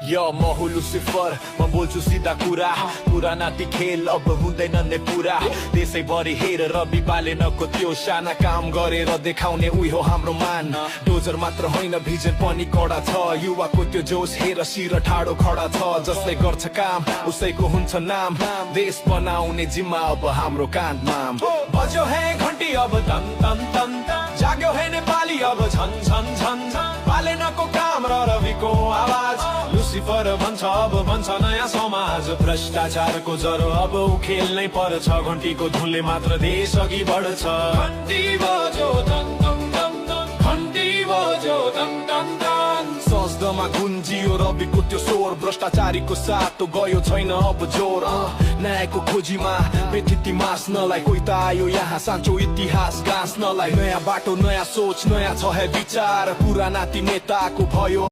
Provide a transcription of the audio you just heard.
यो म हुँ लुसिफर म बोल्छु सिधा कुरा नाति खेल अब हुँदैन नै पुरा त्यसैभरि हेरेर बिपालेनको त्यो साना काम गरेर देखाउने उही हो हाम्रो मान डोजर मात्र होइन भिजन पनि कडा छ युवाको त्यो जोस हेर शिर ठाडो खडा छ जसले गर्छ काम उसैको हुन्छ नाम देश बनाउने जिम्मा अब हाम्रो काँधमा बज्यो हे घन्टी अब तन तन तन जाग्यो हे नेपाली अब झन झन झन पालेनको काम र रविको आवाज लुसिफर भन्छ अब भन्छ नयाँ समाज भ्रष्टाचारको जरो अब उखेल्नै पर्छ घन्टीको धुनले मात्र देश अघि बढ्छ घन्टी बज्यो तन तन तन घन्टी बज्यो तन तन तन सजदमा गुन्जियो रविको त्यो स्वर भ्रष्टाचारीको सातो गयो छैन अब जोर न्यायको खोजीमा व्यथिति मास्नलाई कोही त आयो यहाँ साँचो इतिहास गाँच्नलाई नयाँ बाटो नयाँ सोच नयाँ छ है विचार पुराना ती नेताको भयो